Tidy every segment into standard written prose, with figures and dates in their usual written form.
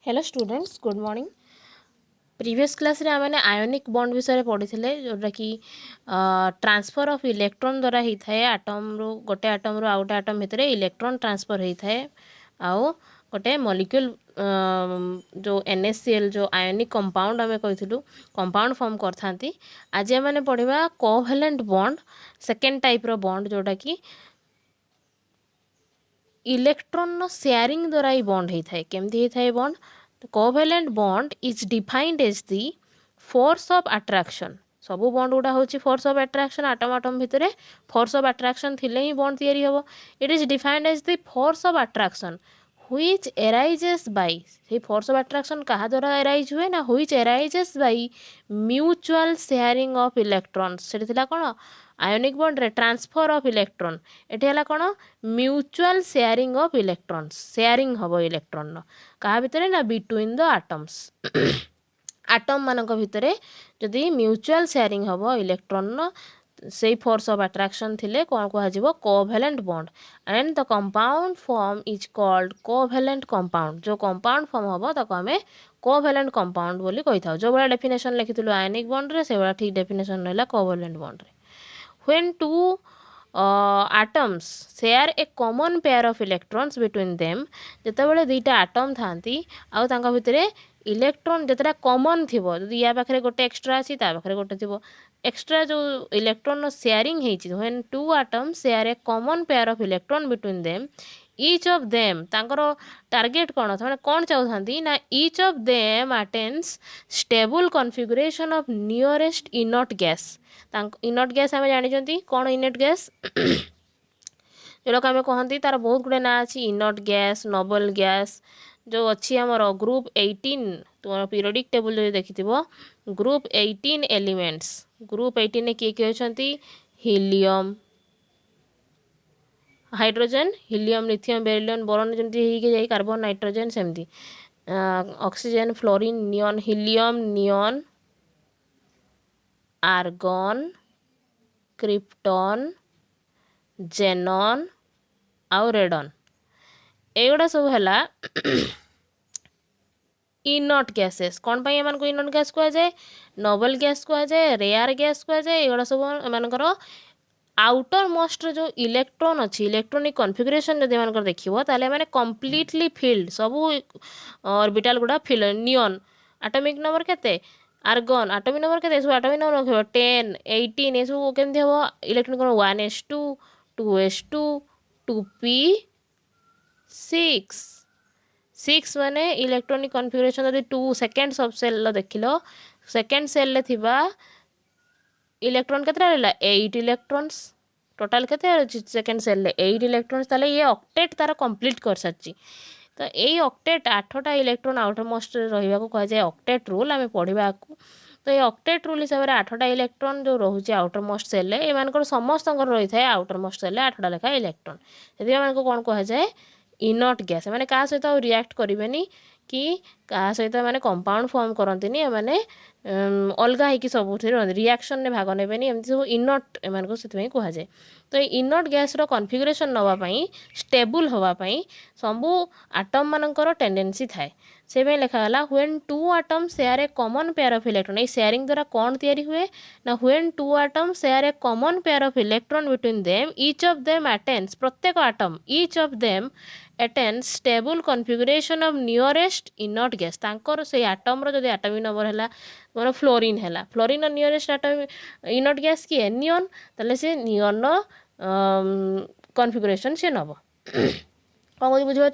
Hello students good morning. Previous class रे आमने ionic bond विषय पढ़ी जोटा कि ट्रांसफर ऑफ इलेक्ट्रॉन द्वारा होता है आटम रो गोटे आटम रो आउटे आटम भितर इलेक्ट्रॉन ट्रांसफर होता है आउ गोटे मॉलिक्यूल जो NaCl जो आयोनिक कंपाउंड आम कही कंपाउंड फॉर्म करथांती। आज आम पढ़ा कोवैलेंट बॉन्ड सेकेंड टाइप रो बॉन्ड जोटा कि इलेक्ट्रॉन शेयरिंग द्वारा ही बॉन्ड होता है। केमती होता है bond? The covalent bond is defined as the force of attraction. सब बॉन्ड गुड़ा हूँ force of attraction atom atom भितर फोर्स ऑफ अट्राक्शन थिले ही बॉन्ड तैयारी हम। It is defined as the force of attraction which arises by से force of attraction कहा द्वारा एराइज हुए ना which arises by mutual sharing of electrons. से कौन आयोनिक बॉन्ड रे ट्रांसफर ऑफ इलेक्ट्रॉन एटी है कौन mutual sharing of electrons sharing हम इलेक्ट्रॉन क्या भितर ना बिटवीन द आटम्स आटम मानक भितर जदि म्यूचुअल शेयरिंग हम इलेक्ट्रॉन से फोर्स ऑफ अट्रैक्शन थिले कौन कह covalent bond and the compound form is called covalent compound. जो कंपाउंड फॉर्म हम ताको आमे कोवैलेंट कंपाउंड बोली कहि थाउ। जो बड़ा डेफिनेशन लिखिथिलु आयनिक बॉन्ड रे से बड़ा ठीक डेफिनेशन रहला कोवैलेंट बॉन्ड रे। When two atoms share a common pair of electrons between them जेतेबेले दुईटा आटम थांती आउ तांका भितरे इलेक्ट्रॉन जेतेटा कॉमन थिबो जदि या पाखरे गोटे एक्स्ट्रा अछि ता पाखरे गोटे थिबो एक्स्ट्रा जो इलेक्ट्रॉन शेयरिंग हेछि when two atoms share a common pair of electron between them each of them तांकर टार्गेट कौन था कौन चाहती ना each of them attains stable configuration of nearest inert gas। इनट gas आम जानी कौन इनट गैस जोटा आम कहती तार बहुत गुड़े ना अच्छी इनट गैस नोबल गैस जो अच्छी आमर ग्रुप 18 तुम पीरियडिक टेबल जो देखि ग्रुप 18 एलिमेंट्स ग्रुप 18 किए किए अच्छा helium hydrogen helium lithium beryllium boron जमती जाए कार्बन नाइट्रोजन सेमती oxygen fluorine neon helium neon argon krypton xenon आउ रेडन एगुड़ा सब है इनट गैसेस। कौन पाई एमान को इनट गैस कह जाए नोबल गैस कह जाए रेयर गैस कह जाए एगुड़ा सब एमानकर आउटर मोस्ट जो इलेक्ट्रॉन अच्छी इलेक्ट्रॉनिक कॉन्फ़िगरेशन जदि एमानकर देखिबो ताले माने कंप्लीटली फिल्ड सब ऑर्बिटल गुड़ा फिल्ड नियॉन एटॉमिक नंबर केते आर्गन एटॉमिक नंबर केते सब एटॉमिक नंबर रखिबो 10 18 ए सब केमथि हो इलेक्ट्रॉन कोन 1s2 2s2 2p6 6 माने इलेक्ट्रॉनिक कॉन्फ़िगरेशन जदि 2 सेकंड सब सेल देखिलो सेकंड सेल ले थिबा इलेक्ट्रॉन केतरा रहला 8 इलेक्ट्रॉन्स टोटल केते अछि सेकंड सेल ले 8 इलेक्ट्रॉन्स ताले ये ऑक्टेट तारा कंप्लीट कर सच्ची। तो यही ऑक्टेट 8टा इलेक्ट्रॉन आउटर मोस्ट रहिबा को कह जाए ऑक्टेट रूल आमे पढ़िबा को। तो ये ऑक्टेट रूल हिसाब से 8टा इलेक्ट्रॉन जो रोचे आउटर मोस्ट सेल एमानकर समस्त रही है आउटर मोस्ट सेल 8टा लेखा इलेक्ट्रॉन से एमानक कौन कह जाए इनट गैस। मैंने क्या सहित रिएक्ट करेनि कि क्या सहित मैंने कंपाउंड फॉर्म करती मैंने अलग हो सब रिएक्शन ने भाग नेबेनि एमती सब इनट एम से कहुए। तो इनट गैस कॉन्फ़िगरेशन नापी स्टेबल होगापी सबू आटम मानकर टेंडेंसी थाए से लिखाला when two atom share a common pair of electron. ये शेयरिंग द्वारा कौन तैयारी हुए ना when two atom share a common pair of electron between them each of them attains प्रत्येक atom each of them attains stable configuration of nearest inert gas. तांकर से atom रो जदि एटॉमिक नंबर है मोर फ्लोरीन है fluorine nearest atomic इनट gas किए नियन ताले से नियन कॉन्फ़िगरेशन से नब कौन कह बुझे।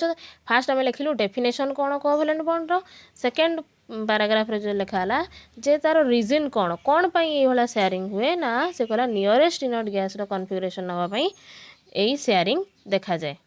फास्ट आम लिखिलु डेफिनेशन कौन कोवैलेंट बॉन्ड रो सेकेंड पैराग्राफ रे जो लिखाला जे तार रीजन कौन कौन पाई ये वाला शेयरिंग हुए ना से कहला नियरेस्ट इनट गैस रो कॉन्फ़िगरेशन नबा पई एई शेयरिंग देखा जाए।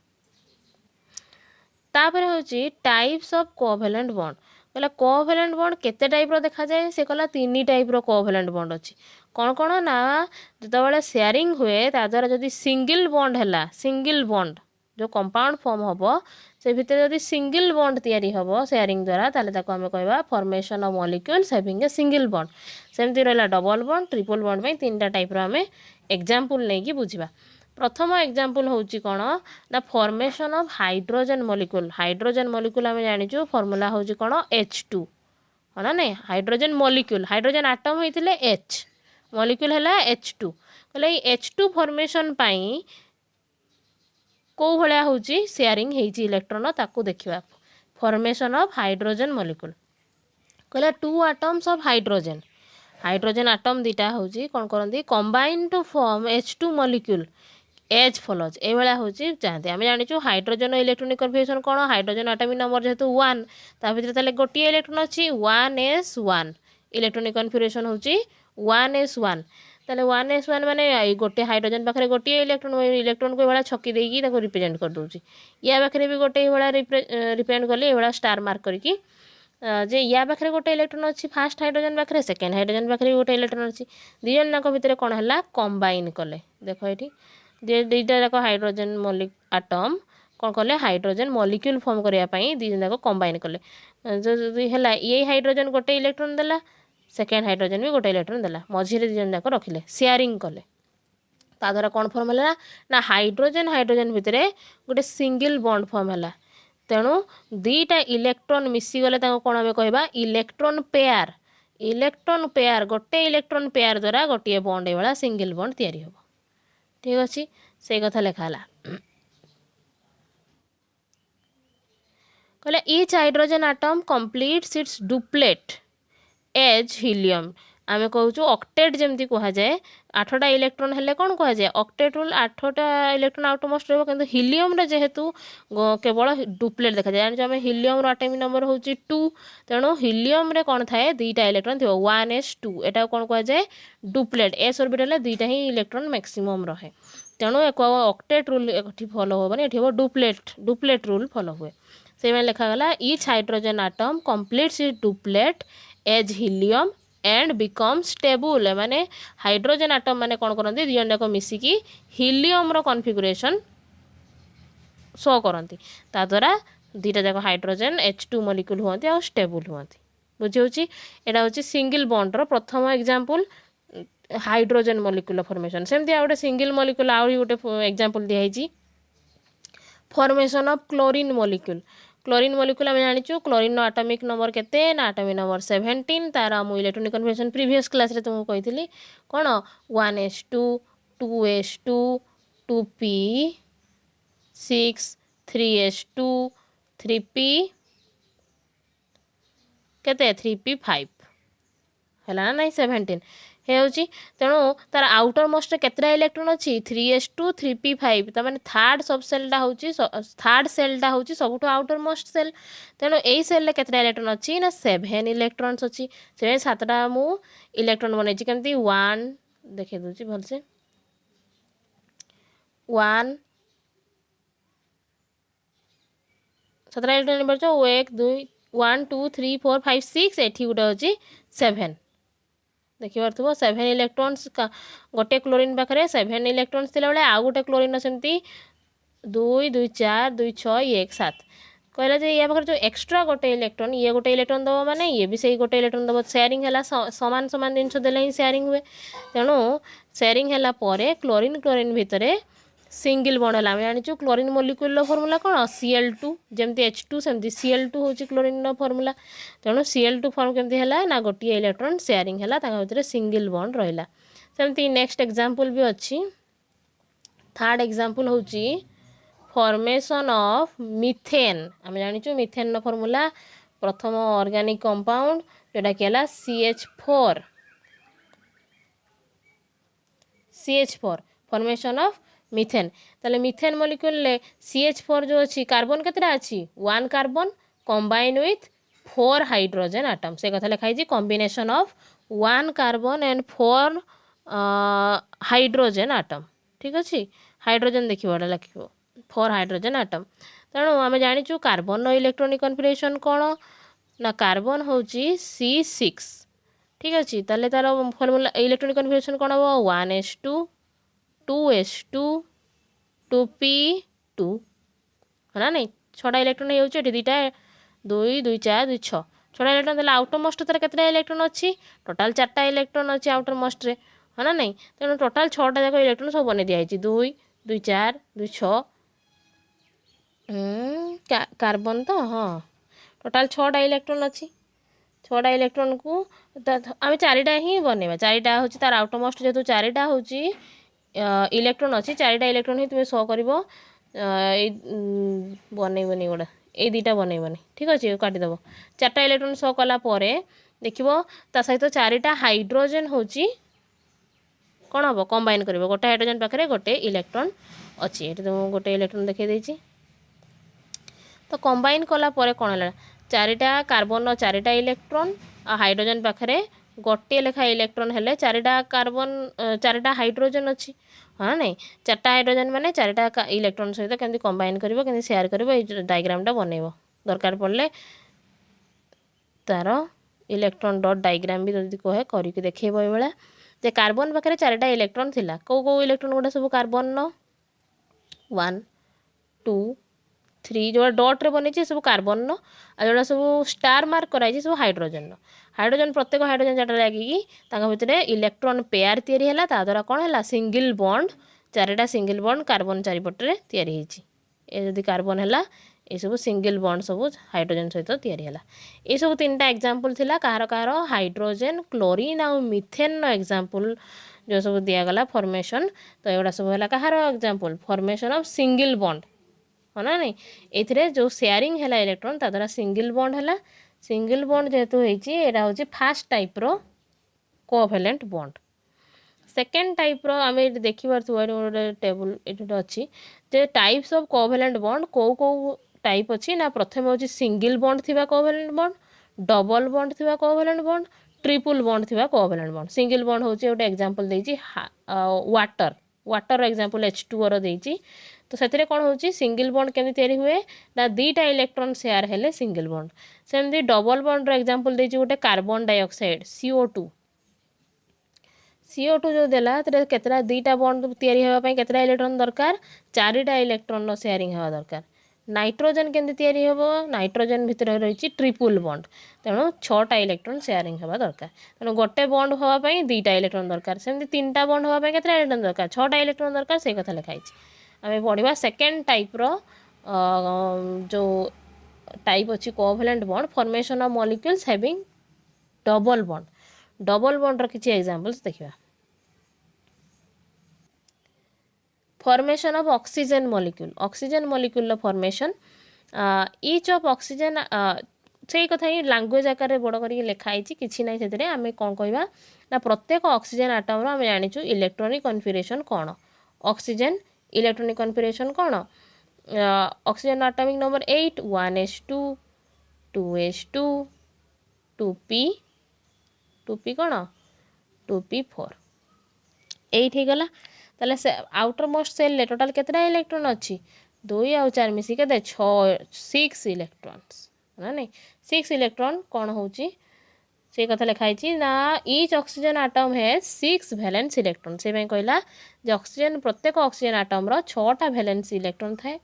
तापर होची टाइप्स ऑफ कोवैलेंट बॉन्ड कहला कोवैलेंट बॉन्ड केते टाइप रो देखा जाए से कहला 3 टाइप रो कोवैलेंट बॉन्ड अछि। कौन कौन ना जतबेले शेयरिंग हुए ता द्वारा जदि सिंगल बॉन्ड हैला सिंगल बॉन्ड जो कंपाउंड फॉर्म होबो से भितर जदि सिंगल बॉन्ड तैयारी होबो शेयरिंग द्वारा ताले ताको हमें कहबा formation of molecules having a single bond. सेमती रहला डबल बॉन्ड ट्रिपल बॉन्ड में 3टा टाइप रो हमें एग्जांपल नै कि बुझिबा। प्रथम एग्जांपल होची कोन the formation of hydrogen molecule आम जानिछु फॉर्मूला होची कोन H2 है ना नहीं हाइड्रोजन मॉलिक्यूल हाइड्रोजन आटम होइतिले H मॉलिक्यूल हैला H2 कहले H2 फॉर्मेशन पाई को भलिया होची शेयरिंग हेची इलेक्ट्रॉन ताकू देखिबा फॉर्मेशन ऑफ हाइड्रोजन मॉलिक्यूल कहले two atoms of hydrogen atom दीटा होची कोन करंदी combine to form H2 molecule as follows a भाया होची चाहते आम जानिछु हाइड्रोजन इलेक्ट्रॉनिक कन्फिगरेशन कोन हाइड्रोजन एटॉमिक नंबर जेहेतु 1 ता भितर ताले गोटी इलेक्ट्रॉन अछि 1s1 इलेक्ट्रॉनिक कन्फिगरेशन होची 1s1 ताले 1s1 माने गोटे हाइड्रोजन पाखरे गोटे इलेक्ट्रॉन को भाया छकी देकी ताको रिप्रेजेंट कर दोची या पाखरे भी गोटे भाया रिप्रेजेंट करले ए भाया स्टार मार्क करके जे या पाखरे गोटे इलेक्ट्रॉन अच्छी फास्ट हाइड्रोजन पाखरे सेकेंड हाइड्रोजन पाखरे गोटे इलेक्ट्रॉन अच्छी दी जन जाक भितर कौन है कंबाइन कले देख ये दुईटा जाक हाइड्रोजन आटम कौन कले हाइड्रोजन मॉलिक्यूल फॉर्म करने दी जन जाक कंबाइन कले जो है ये हाइड्रोजन गोटे इलेक्ट्रॉन देला सेकेंड हाइड्रोजन भी गोटे इलेक्ट्रॉन देला मझे दी जन जाक रखिले शेयरिंग कले ता द्वारा कौन फॉर्म है ना हाइड्रोजन भितर गोटे सिंगल बॉन्ड फॉर्म है तेणु दीटा इलेक्ट्रॉन मिसीगले कौन आम कह इलेक्ट्रॉन पेयर गोटे इलेक्ट्रॉन पेयर द्वारा गोटे बॉन्ड ये सिंगल बॉन्ड तैयारी हो ठीक अच्छे से कथा लिखाला कहले each hydrogen atom completes its duplet as helium आम कहूँ ऑक्टेट जमती कह जाए 8टा इलेक्ट्रॉन हेल्ले कौन कह जाए ऑक्टेट रूल 8टा इलेक्ट्रॉन आउटमोस्ट रहा कि हीलियम जेहेतु केवल डुप्लेट देखा जाए जाने हीलियम एटॉमिक नंबर हूँ 2 तेणु हीलियम रे कौन थाए दुईटा इलेक्ट्रॉन थी 1s2 एटा कौन कह जाए डुप्लेट एस ऑर्बिटल दुईटा ही इलेक्ट्रॉन मैक्सिमम रहे तेणु एक ऑक्टेट रूल ये फॉलो होबनी ये हम डुप्लेट रूल फॉलो हुए से लिखागला each hydrogen atom completes its duplet as helium and become stable माने हाइड्रोजन आटम माने कौन करती दी जन जाक मिसिकी हीलियम रो कॉन्फिगरेशन शो करती ता द्वारा दीटा जाक हाइड्रोजन H2 मॉलिक्यूल हुआ आ स्टेबल हुआ बुझे यहाँ हूँ सिंगल बॉन्ड रो प्रथम एग्जांपल हाइड्रोजन मॉलिक्यूल फॉर्मेशन सेमती आ गोटे सिंगल मॉलिक्यूल आ गोटे एग्जांपल दिखाई फॉर्मेशन ऑफ क्लोरीन मॉलिक्यूल आम जानिछु क्लोरीन एटॉमिक नंबर केते ना एटॉमिक नंबर 17 तार मु इलेक्ट्रॉनिक कन्फिगरेशन प्रीवियस क्लास रे तुमको कही कौन 1s2 2s2 2p6 3s2 3p केते 3p5 है ना नहीं 17 होची तेणु तार आउटर मोस्ट केतरा इलेक्ट्रॉन अच्छी 3s2 3p5 तमाने थर्ड सब सेलटा होची थर्ड सेलटा होची सबुठो आउटर मोस्ट सेल तेणु एई सेल रे केतरा इलेक्ट्रॉन अच्छी ना 7 इलेक्ट्रॉन्स अच्छी से सातटा मु इलेक्ट्रॉन बनैछि केमती 1 देखे दोची भलसे 1 7 इलेक्ट्रॉन नंबर 1 2 1 2 3 4 5 6 एठी गुटा होची 7 देखिए 7 इलेक्ट्रॉन्स गोटे क्लोरीन पाखे 7 इलेक्ट्रॉन्स थिला बेले आउ गोटे क्लोरीन सेमती 2 2 4 2 6 1 7 कहला जे या पाखे जो एक्स्ट्रा गोटे इलेक्ट्रॉन दब माने ये भी सही गोटे इलेक्ट्रॉन दब शेयरिंग है सामान जिनस देले ही शेयरिंग हुए तेणु शेयरिंग है क्लोरीन भितर सिंगल बॉन्ड है आम जानिछु क्लोरीन मॉलिक्यूल फॉर्मूला कौन Cl2 जमती H2 सेमती Cl2 होची क्लोरीन फॉर्मूला तेणु Cl2 फॉर्म केमती है ना गोटे इलेक्ट्रॉन शेयरिंग है भितर सिंगल बॉन्ड रहा सेमती नेक्स्ट एग्जांपल भी अच्छी थर्ड एग्जांपल होची फॉर्मेशन ऑफ मिथेन आम जानिछु मिथेन फॉर्मूला प्रथम ऑर्गेनिक कंपाउंड जोटा कि CH4 फॉर्मेशन ऑफ मिथेन ताले मिथेन मॉलिक्यूल ले CH4 जो अच्छी कार्बन केतरा अच्छी 1 carbon combine with 4 hydrogen atom से कथा लिखाई combination of 1 carbon and 4 hydrogen atom ठीक अच्छे हाइड्रोजन देखिए लिख 4 हाइड्रोजन आटम तेणु आम जानिछु कार्बन इलेक्ट्रॉनिक कन्फिगरेशन कौन ना कार्बन हूँ C6 ठीक अच्छे ताले तार फॉर्मूला इलेक्ट्रॉनिक कन्फिगरेशन कौन हम 1s2 2s2 2p2 है ना नहीं 6टा इलेक्ट्रॉन हो दुईटा 2 2 4 2 6 6टा इलेक्ट्रॉन देला आउटर मोस्ट तार केतटा इलेक्ट्रॉन अच्छी टोटाल 4टा इलेक्ट्रॉन अच्छी आउटर मोस्ट रे है ना नहीं तेणु टोटाल 6टा जाक इलेक्ट्रॉन सब बने दिखाई 2 दुई चार दुई छः कार्बन तो हाँ टोटाल 6टा इलेक्ट्रॉन अच्छी 6टा इलेक्ट्रॉन को आम 4टा ही बनवा 4टा हूँ तार आउटमोस्ट जेहतु 4टा हूँ इलेक्ट्रॉन अच्छी 4टा इलेक्ट्रॉन ही तुम्हें शो कर बनईबनी गोटा ये दुईटा बनईबनी ठीक अच्छे काटिदेव 4टा इलेक्ट्रॉन शो कलापर देख सहित 4टा हाइड्रोजेन हूँ कौन हम कंबाइन कर गोटे हाइड्रोजेन पाखे गोटे इलेक्ट्रॉन अच्छी ये तुमको गोटे इलेक्ट्रॉन देखी तो कंबाइन कलापर कौन है 4टा कार्बन 4टा इलेक्ट्रॉन आ हाइड्रोजेन पाखे गोटे लेखा इलेक्ट्रॉन हेले 4टा कार्बन 4टा हाइड्रोजेन अच्छी हाँ नहीं 4टा हाइड्रोजेन माने 4टा इलेक्ट्रॉन सहित केमती कंबाइन कर सेयार कर डायग्रामटा बनइब दरकार पड़े तार इलेक्ट्रॉन डॉट डायग्राम भी जब कहे करके देखेब ये जे कार्बन पाखे 4टा इलेक्ट्रॉन थिला कौ इलेक्ट्रॉन गुड़ा सब कार्बन 1 2 3 जो डॉट रे बनी सब कार्बन आ जोड़ा सब स्टार मार्क कराई सब हाइड्रोजेन हाइड्रोजेन प्रत्येक हाइड्रोजेन 4टा लगिकी भितर इलेक्ट्रॉन पेयर तैयारी है द्वारा कौन है सिंगल बॉन्ड 4टा सिंगल बॉन्ड कार्बन चारिपटे तैयारी जदि कार्बन है ये सब सिंगल बॉन्ड सब हाइड्रोजेन सहित तैयारी है ये सब 3टा एग्जांपल थिला कहार कहार हाइड्रोजेन क्लोरीन आ मिथेन एग्जांपल जो सब दिगला फॉर्मेशन तो एगुड़ा सब है कहार example formation of single bond हाँ ना नहीं ये जो शेयरिंग है इलेक्ट्रॉन ता द्वारा सिंगल बॉन्ड है सिंगल बॉन्ड जेहेतु होता हूँ फास्ट टाइप रो कोवैलेंट बॉन्ड सेकेंड टाइप रो आम देखिए गोटे टेबुल ये अच्छी जे टाइप्स ऑफ कोवैलेंट बॉन्ड कौ टाइप अच्छी ना प्रथम हूँ सिंगल बॉन्ड थिबा कोवैलेंट बॉन्ड डबल बॉन्ड थिबा कोवैलेंट बॉन्ड ट्रिपल बॉन्ड थिबा कोवैलेंट बॉन्ड सिंगल बॉन्ड हूँ गोटे एग्जांपल देछि वाटर वाटर एग्जांपल H2O रो देछि तो से कौन हो सिंगल बॉन्ड केमी तैयारी हुए ना 2टा इलेक्ट्रॉन शेयर हेले सिंगल बॉन्ड सेमती डबल बॉन्ड रो एग्जांपल देछि गोटे कार्बन डाइऑक्साइड CO2 जो देला केतरा 2टा बॉन्ड तैयारी हेबा पई केतरा इलेक्ट्रॉन दरकार 4टा इलेक्ट्रॉन रो शेयरिंग हेबा दरकार नाइट्रोजन केमती तैयारी हेबो नाइट्रोजन भितर रही ट्रिपल बॉन्ड तेणु 6टा इलेक्ट्रॉन शेयरिंग हेबा दरकार तेणु गोटे बॉन्ड होबा पई 2टा इलेक्ट्रॉन दरकार सेमती 3टा बॉन्ड होबा पई केतरा इलेक्ट्रॉन दरकार 6टा इलेक्ट्रॉन दरकार से कथा लिखाई आम पढ़ा सेकेंड टाइप रो जो टाइप अच्छी covalent bond formation of molecules having double bond रो किछि एग्जांपल्स देखिबा formation of oxygen molecule formation each of oxygen से कथा ही लैंग्वेज आकार बड़ कर लिखाई किसी ना से आम कौन कहवा ना प्रत्येक ऑक्सीजन आटम आम जाचु इलेक्ट्रॉनिक कन्फिगरेशन कौन ऑक्सीजन इलेक्ट्रॉनिक कन्फिगरेशन कौन oxygen atomic number 8 1s2 2s2 2p कौन 2p4 8 हो गला ताले से आउटर मोस्ट सेल टोटाल केतटा इलेक्ट्रॉन अच्छी 2 आ 4 मिसी के 6 इलेक्ट्रॉन्स ना नहीं 6 इलेक्ट्रॉन कौन होची से कथा लिखाई ना ईच ऑक्सीजन आटम है 6 वैलेंस इलेक्ट्रॉन से कहला जे ऑक्सीजन प्रत्येक ऑक्सीजन आटम रो 6टा वैलेंस इलेक्ट्रॉन थाए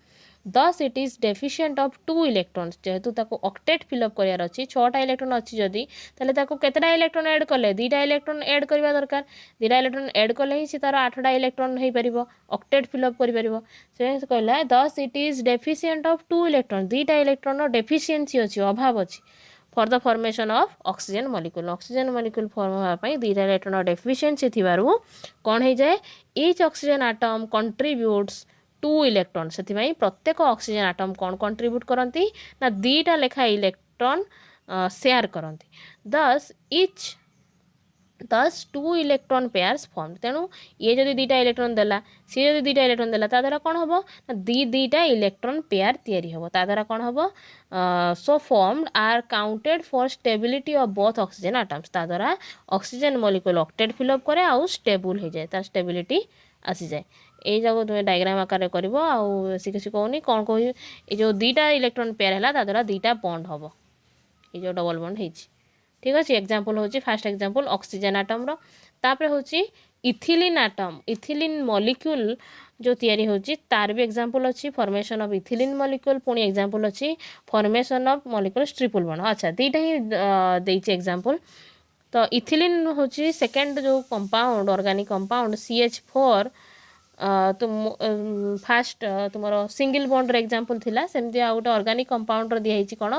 दस it is deficient of 2 electrons जेहेतु ताको ऑक्टेट फिलअप करार अच्छी 6टा इलेक्ट्रॉन अच्छी जदि ताले ताको केतटा इलेक्ट्रॉन ऐड कले 2टा इलेक्ट्रॉन ऐड करबा दरकार 2टा इलेक्ट्रॉन ऐड कले ही से तार 8टा इलेक्ट्रॉन हो परिबो ऑक्टेट फिलअप करि परिबो से कहला दस it is deficient of 2 electron 2टा इलेक्ट्रॉन रो डेफिशिएंसी अच्छी अभाव अच्छी for the formation of oxygen molecule form होगापी 2टा इलेक्ट्रॉन डेफिशिएंसी थिबारु कौन हो जाए each oxygen atom contributes 2 electron से प्रत्येक ऑक्सीजन आटम कौन कंट्रीब्यूट करती ना 2टा लेखा इलेक्ट्रॉन शेयर करती दस 2 इलेक्ट्रॉन पेयर्स फॉर्म तेणु ये जदि 2टा इलेक्ट्रॉन देला सी जदि 2टा इलेक्ट्रॉन देला ता द्वारा कौन हम ना दुईटा इलेक्ट्रॉन पेयर तैयारी हम ता द्वारा कौन हम so formed are counted for stability of both oxygen atoms ता द्वारा ऑक्सीजन मॉलिक्यूल ऑक्टेट फिलअप करे आउ स्टेबल हो जाए तार स्टेबिलिटी आसी जाए ये जगह तुम डायग्राम आकार कर किसी कहूनी कौन कह ये जो 2टा इलेक्ट्रॉन पेयर है ता द्वारा 2टा बॉन्ड हम ये जो डबल बॉन्ड है ठीक अच्छे एग्जांपल हूँ फास्ट एग्जांपल ऑक्सीजन आटम रो तापर हूँ इथिलीन आटम इथिलीन मॉलिक्यूल जो तैयारी होची तार भी एग्जांपल अच्छी फॉर्मेशन ऑफ इथिलीन मॉलिक्यूल पुणी एग्जांपल अच्छी formation of molecule triple bond अच्छा 2टा ही देइछि एग्जांपल तो इथिलीन हूँ सेकेंड जो कंपाउंड ऑर्गेनिक कंपाउंड CH4 तुम फास्ट तुम सिंगल बॉन्डर एग्जांपल थिला सेमती आ गोटे ऑर्गेनिक कंपाउंडर दिखाई कौन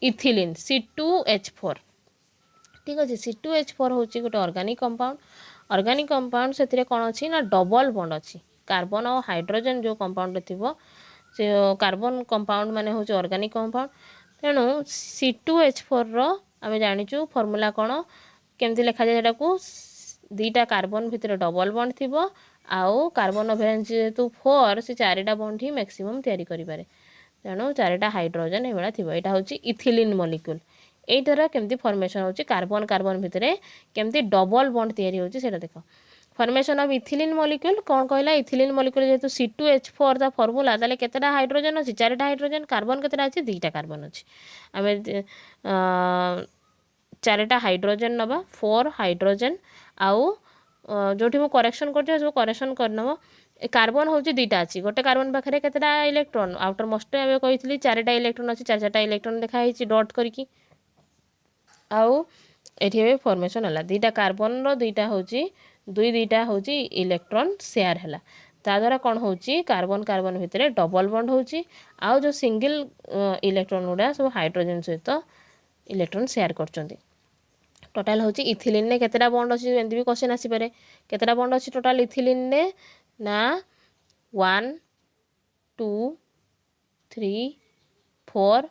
इथिलीन C2H4 ठीक अच्छे C2H4 हूँ गोटे ऑर्गेनिक कंपाउंड से कौन अच्छी ना डबल बॉन्ड अच्छी कार्बन और हाइड्रोजन जो कंपाउंड थी से कार्बन कंपाउंड माने हूँ ऑर्गेनिक कंपाउंड तेणु C2H4 आम जाचु फर्मूला कौन केमती लिखा जाए को दीटा कार्बन भितर डबल बॉन्ड थी आउ कार्बन वैलेंस जेहेतु 4 से 4टा बॉन्ड ही मैक्सिमम तैयारी करें तेणु 4टा हाइड्रोजन ये थी यहाँ हूँ इथिलीन मॉलिक्यूल यहीटर केमती फॉर्मेशन होची कार्बन कार्बन भितर केमती डबल बॉन्ड तैयारी होची सेटा देख फॉर्मेशन ऑफ इथिलीन मॉलिक्यूल कौन कहला इथिलीन मॉलिक्यूल जेहेतु C2H4 ता फॉर्मूला ताले केतेटा हाइड्रोजन अछि 4टा हाइड्रोजन कार्बन केतेटा अछि 2टा कार्बन अछि आमे 4टा हाइड्रोजन नबा 4 हाइड्रोजन आउ जोठी मु करेक्शन करछ सब करेक्शन करनबो कार्बन हूँ 2टा अच्छी गोटे कार्बन पाखे केतेटा इलेक्ट्रॉन आउटर मोस्ट आम कही 4टा इलेक्ट्रॉन अच्छी 4 इलेक्ट्रॉन देखाई डट करके आउ ये फॉर्मेशन है 2टा कार्बन रो2टा हूँ दुईटा हूँ इलेक्ट्रॉन शेयर है ताद्वारा कौन हो कार्बन कार्बन भितर डबल बॉन्ड होची आउ जो सिंगल इलेक्ट्रॉन गुड़ा सब हाइड्रोजन सहित इलेक्ट्रॉन शेयर करचंती टोटाल हूँ इथिलीन ने केतेटा बॉन्ड अच्छी एमती भी क्वेश्चन आसीपे केतेटा बॉन्ड अच्छी टोटाल इथिलीन ने ना 1 2 3 4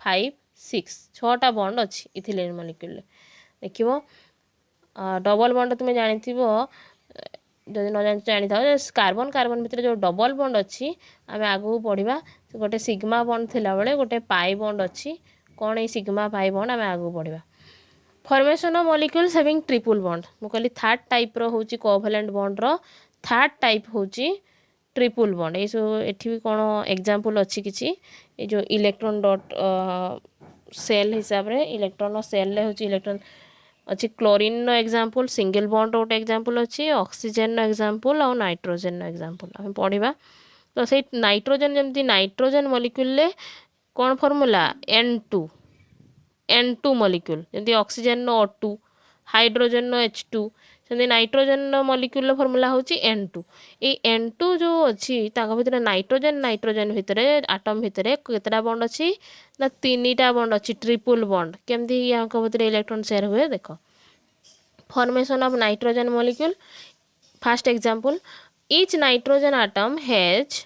5 6 6टा बॉन्ड अच्छी इथिलीन मॉलिक्यूल देखिबो डबल बॉन्ड तुम्हें जानी जदि न जानी था कार्बन कार्बन भितर जो डबल बॉन्ड अच्छी आम आगू पढ़ा गोटे सिग्मा बॉन्ड थिला बेले गोटे पाई बॉन्ड अच्छी कौन ये सिग्मा पाई बॉन्ड आम आगू पढ़ा formation of molecules having triple bond मु कहली थर्ड टाइप रो होची कोवैलेंट बॉन्ड रो थर्ड टाइप होची ट्रिपल बॉन्ड ये सब एठी भी कौन एग्जांपल अच्छी किछि ये जो इलेक्ट्रॉन डॉट सेल हिसाब रे इलेक्ट्रॉन सेल रे होची इलेक्ट्रॉन अच्छी क्लोरीन नो एग्जांपल सिंगल बॉन्ड गोटे एग्जांपल अच्छी ऑक्सीजन नो एग्जांपल और नाइट्रोजन नो एग्जांपल आम पढ़ा तो से नाइट्रोजन जमती नाइट्रोजन मॉलिक्यूल ले कौन फॉर्मूला N2 मॉलिक्यूल जमती ऑक्सीजन नो O2 हाइड्रोजन नो H2 सेमती नाइट्रोजन नो मॉलिक्यूल रो फॉर्मूला होची N2 ए N2 जो अच्छी ताका भितर नाइट्रोजन नाइट्रोजन भितर आटम भितर केतटा बॉन्ड अच्छी ना 3टा बॉन्ड अच्छी ट्रिपल बॉन्ड केमती या भितर इलेक्ट्रॉन शेयर हुए देख formation of nitrogen molecule first example each nitrogen atom has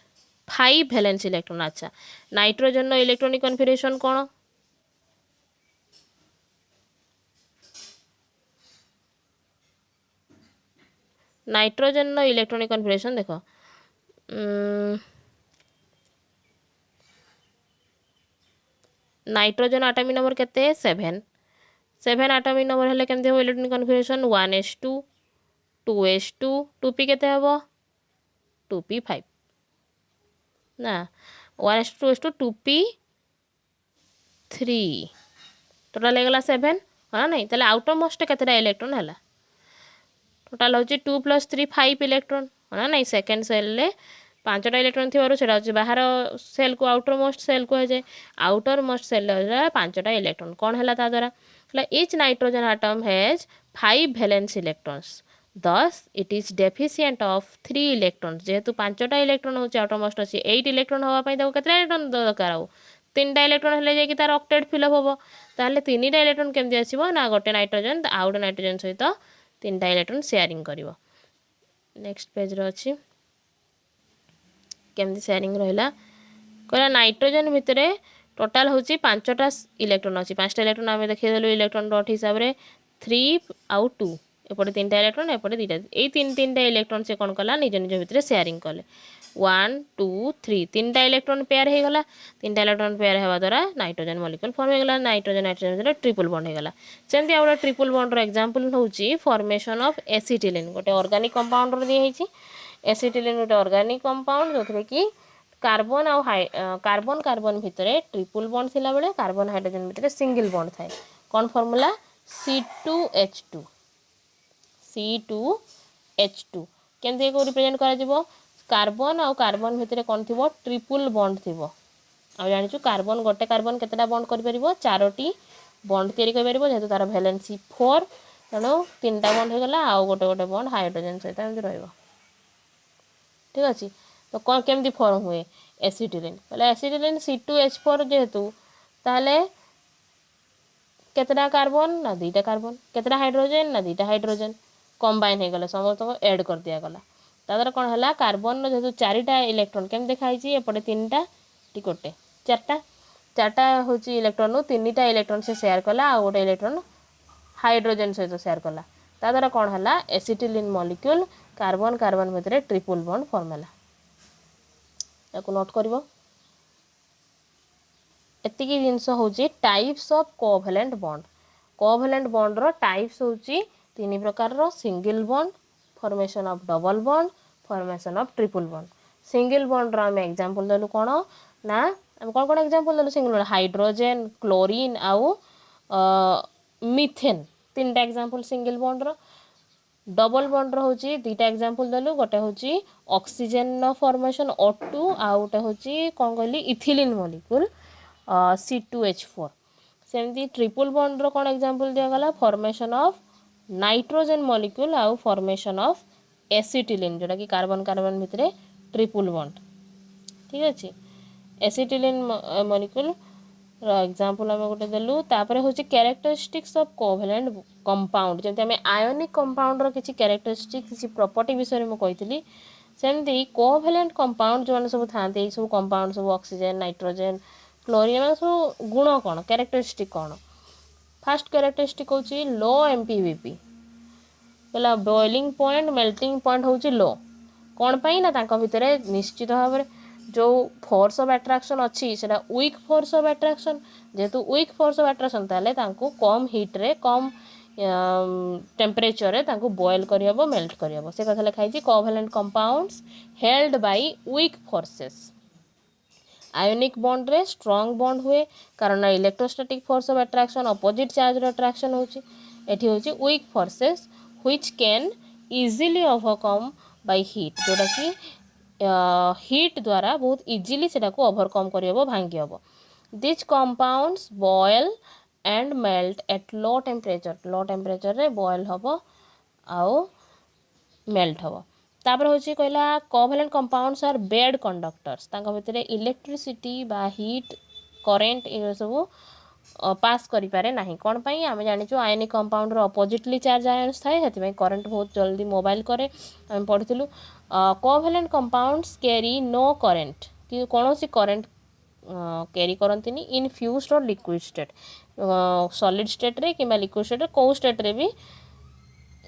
5 valence electron अच्छा नाइट्रोजन नो इलेक्ट्रॉनिक कन्फिगरेशन कौन नाइट्रोजन नो इलेक्ट्रॉनिक कन्फिगरेशन देख नाइट्रोजन आटमिक नंबर केते 7 आटमिक नंबर हेले केमते हो electronic configuration 1s2 2s2 2p केते हबो 2p5 ना 1s2 2s2 2p 3 टोटल हेगला 7 हाँ नहीं ताले आउटर मोस्ट केतेटा इलेक्ट्रॉन हैला टोटाल हूँ 2 + 3 5 इलेक्ट्रॉन हाँ नहीं सेकेंड सेल रे 5टा इलेक्ट्रॉन थी से बाहर सेल को आउटर मोस्ट सेल कहुए आउटर मोस्ट सेल 5टा इलेक्ट्रॉन कौन है द्वारा each nitrogen atom has 5 valence electrons दस it is deficient of 3 electrons जेहेतु 5टा इलेक्ट्रॉन हूँ आउटर मोस्ट अच्छी 8 इलेक्ट्रॉन हाँपाई केते इलेक्ट्रॉन दरकार हो 3टा इलेक्ट्रॉन हेल्ले जाकि तार ऑक्टेट फिलअप हम ताहले 3टा इलेक्ट्रॉन केमती आसीबो ना गोटे नाइट्रोजन आउ गोटे नाइट्रोजन सहित 3टा इलेक्ट्रॉन शेयरिंग करिवो नेक्स्ट पेज रे अछि केमती शेयरिंग रहिला कहला नाइट्रोजन भितर टोटाल हूँ 5टा इलेक्ट्रॉन अच्छी 5टा इलेक्ट्रॉन आम देखीदेलु इलेक्ट्रॉन डॉट हिसाब से 3 आउ 2 एपटे 3टा इलेक्ट्रॉन एपटे 2टा ये 3टा इलेक्ट्रॉन से कौन कला निज निज भितर शेयरिंग कले 1 2 3 3टा इलेक्ट्रॉन पेयर हो गला 3टा इलेक्ट्रॉन पेयर होगा द्वारा नाइट्रोजन मॉलिक्यूल फॉर्म हो गला नाइट्रोजन नाइट्रोजन भितर ट्रिपल बॉन्ड हो गला सेमती आ गोटे ट्रिपल बॉन्ड रो एग्जांपल होची फॉर्मेशन ऑफ एसिटिलीन गोटे ऑर्गेनिक कंपाउंड रो दी होईची एसिटिलीन गोटे ऑर्गेनिक कंपाउंड जोथरे कि कार्बन आउ कार्बन कार्बन भितर ट्रिपल बॉन्ड थिला बेले कार्बन हाइड्रोजन भितर सिंगल बॉन्ड थाए कौन फॉर्मूला C2H2 C2H2 केमती को रिप्रेजेंट करा जिवो कार्बन आउ कार्बन भितर कौन थिबो ट्रिपल बॉन्ड थिबो आ जानिछु कार्बन गोटे कार्बन केतेटा बॉन्ड करि परिबो 4टी बॉन्ड तयारी करि परिबो जेहेतु तार वैलेंसी 4 तेणु 3टा बॉन्ड हो गला आउ गोटे गोटे बॉन्ड हाइड्रोजन सहित एमती रहइबो ठीक अच्छे। तो कौन केमती फॉर्म हुए एसिटिलिन बोले एसिटिलिन C2H4 जेहेतु ताहले केतटा कार्बन ना दुईटा कार्बन केतटा हाइड्रोजेन ना दुईटा हाइड्रोजेन कंबाइन हो गला समस्त ऐड कर दिया गला तादर कौन है कार्बन जेहेतु चारिटा इलेक्ट्रॉन केम देखाई एपटे तीनटा टी गोटे चार्टा चार्टा हूँ इलेक्ट्रॉन तीनटा इलेक्ट्रॉन से शेयर कला आ गोटे इलेक्ट्रॉन हाइड्रोजेन सहित शेयर कला ताद्वारा कौन है एसिटिलिन मॉलिक्यूल कार्बन कार्बन भितर ट्रिपल बॉन्ड फॉर्म है नोट करिवो एतिकी जिनस होची types of covalent bond covalent bond रो टाइप्स होची तीन प्रकार रो single bond formation of double bond formation of triple bond single bond रो हम एग्जांपल देलु कोन ना हम कोन एग्जांपल देलु सिंगल बॉन्ड हाइड्रोजन क्लोरीन आउ मीथेन तीनटा एग्जांपल सिंगल बॉन्ड रो डबल बॉन्ड रो होची दुईटा एग्जांपल देलु गोटे होची ऑक्सीजन नो फॉर्मेशन O2 आउ गोटे होची कोन कहली इथिलीन मॉलिक्यूल C2H4 सेमती ट्रिपल बॉन्ड रो कोन एग्जांपल दिया गला फॉर्मेशन ऑफ नाइट्रोजन मॉलिक्यूल आउ फॉर्मेशन ऑफ एसिटिलिन जोटा कि कार्बन कार्बन भितर ट्रिपल बॉन्ड ठीक अछि एसिटिलिन मॉलिक्यूल रो एग्जांपल हम गोटे देलु तापर होची कैरेक्टरिस्टिक्स ऑफ कोवैलेंट कंपाउंड जेते हम आयोनिक कंपाउंड रो किछि कैरेक्टरिस्टिक्स किछि प्रॉपर्टी विषय में कहितली सेमती कोवैलेंट कंपाउंड जो सब थांते ए सब कंपाउंड सब ऑक्सीजन नाइट्रोजन क्लोरीन सब गुण कौन कैरेक्टरिस्टिक कौन फास्ट कैरेक्टरिस्टिक होची लो एमपीवीपी पहला बॉइलिंग पॉइंट मेल्टिंग पॉइंट होची लो कौन पाई ना तांको भितरे निश्चित भाव जो फोर्स ऑफ अट्रैक्शन अच्छी सेटा वीक फोर्स ऑफ अट्रैक्शन जेहेतु वीक फोर्स ऑफ अट्रैक्शन ताले तांको कम हीट रे कम टेम्परेचर रे तांको बॉयल करहबो मेल्ट करहबो से कथा लिखाई छी covalent compounds held by weak forces ionic bond रे स्ट्रॉन्ग बॉन्ड हुए कारण electrostatic force of attraction opposite charge रो अट्रैक्शन होची एठी होची weak forces which can easily overcome by heat जोटा कि हीट द्वारा बहुत इजीली सेटा को ओवरकम करहबो भांगी हबो this compounds boil and melt at low temperature रे बॉयल हबो आउ मेल्ट हबो तापर होची कहला covalent compounds are bad conductors तांका भितरे इलेक्ट्रिसिटी बा हीट करेंट ए सब पास करि पारे नाही कोन पई आमे जानिचो आयनिक कंपाउंड रो अपोजिटली चार्ज आयन्स थाए हेति में करंट बहुत जल्दी मोबाइल करे हम पढिथिलु covalent compounds carry no current कि कोनोसी करंट कैरी करंतिनी इन फ्यूज्ड और लिक्विड स्टेट सॉलिड स्टेट रे किबा लिक्विड स्टेट रे को स्टेट रे भी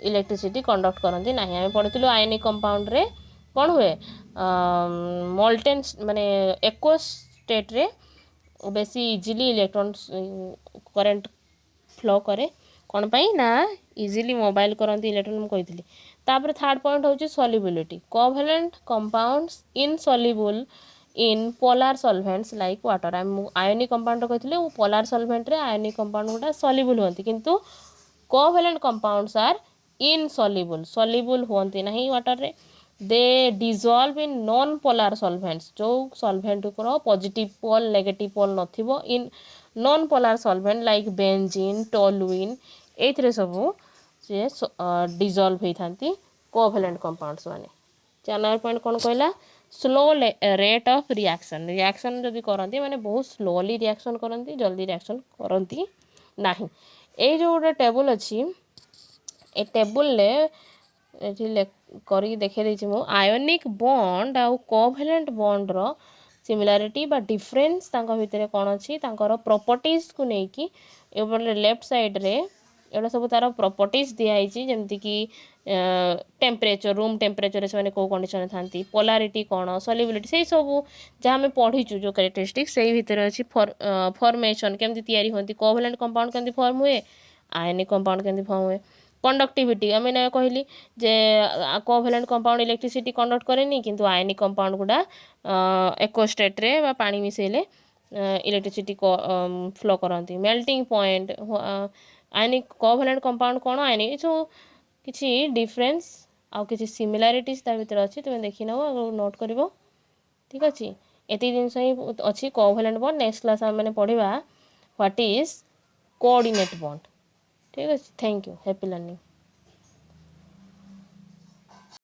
इलेक्ट्रिसिटी कंडक्ट करती ना आम पढ़ी आयनिक कंपाउंड रे कौन हुए मोल्टेन माने एक्वस स्टेट रे बेसी इजीली इलेक्ट्रॉन करंट फ्लो करे कौन पाई ना इजीली मोबाइल करती इलेक्ट्रॉन मुझे कही तापर थर्ड पॉइंट होची solubility covalent compounds insoluble in polar solvents like water ionic compound कही पोलार सॉल्वेंट रे आयनिक कंपाउंड गुटा सॉल्युबल होती किंतु कोवैलेंट कंपाउंड्स आर सॉल्युबल होती नहीं वाटर रे they dissolve in non polar solvents जो सॉल्वेंट को पॉजिटिव पोल नेगेटिव पोल नथिबो in non polar solvent like benzene toluene एथरे सब से डिजॉल्व होती कोवैलेंट कंपाउंड्स माने चार पॉइंट कौन कहला स्लो रेट ऑफ रिएक्शन जदि करती माने बहुत स्लोली रिएक्शन करती जल्दी रिएक्शन करती नहीं ये जो गोटे टेबल अच्छी ए टेबल करी देखे देछि मु आयोनिक बॉन्ड आउ कोवैलेंट बॉन्ड रो सिमिलारिटी बा डिफरेंस तांका भितरे कोन अछि तांकर प्रॉपर्टीज को नै कि एबले लेफ्ट साइड रे एडा सब तार प्रॉपर्टीज दिया आइछि जेमति कि टेम्परेचर रूम टेम्परेचर से माने को कंडीशन थांती पोलैरिटी कोन सॉल्युबिलिटी से सब जहाँ हमें पढ़ीचु जो कैरेक्टरिस्टिक से भितर अछि फॉर्मेशन केमति तयारी होंती कोवैलेंट कंपाउंड केमति फॉर्म हुए आयनिक कंपाउंड केमति फॉर्म हुए कंडक्टिविटी आम ना कहली जे कोवैलेंट कंपाउंड इलेक्ट्रिसिटी कंडक्ट करेनी किंतु आयनिक कंपाउंड गुड़ा एक्वस्टेट रे बा पानी मिसेले इलेक्ट्रिसिटी फ्लो करती मेल्टिंग पॉइंट आयनिक कोवैलेंट कंपाउंड कौन आयनिक जो किसी डिफरेंस आउ किसी सिमिलारिटीज ता भीतर अच्छी तुम देखी नब नोट कर ठीक अच्छे एति जिनस ही अच्छी कोवैलेंट बॉन्ड नेक्स्ट क्लास आम पढ़ा व्हाट इज कोऑर्डिनेट बॉन्ड ठीक अच्छे थैंक यू हैप्पी लर्निंग।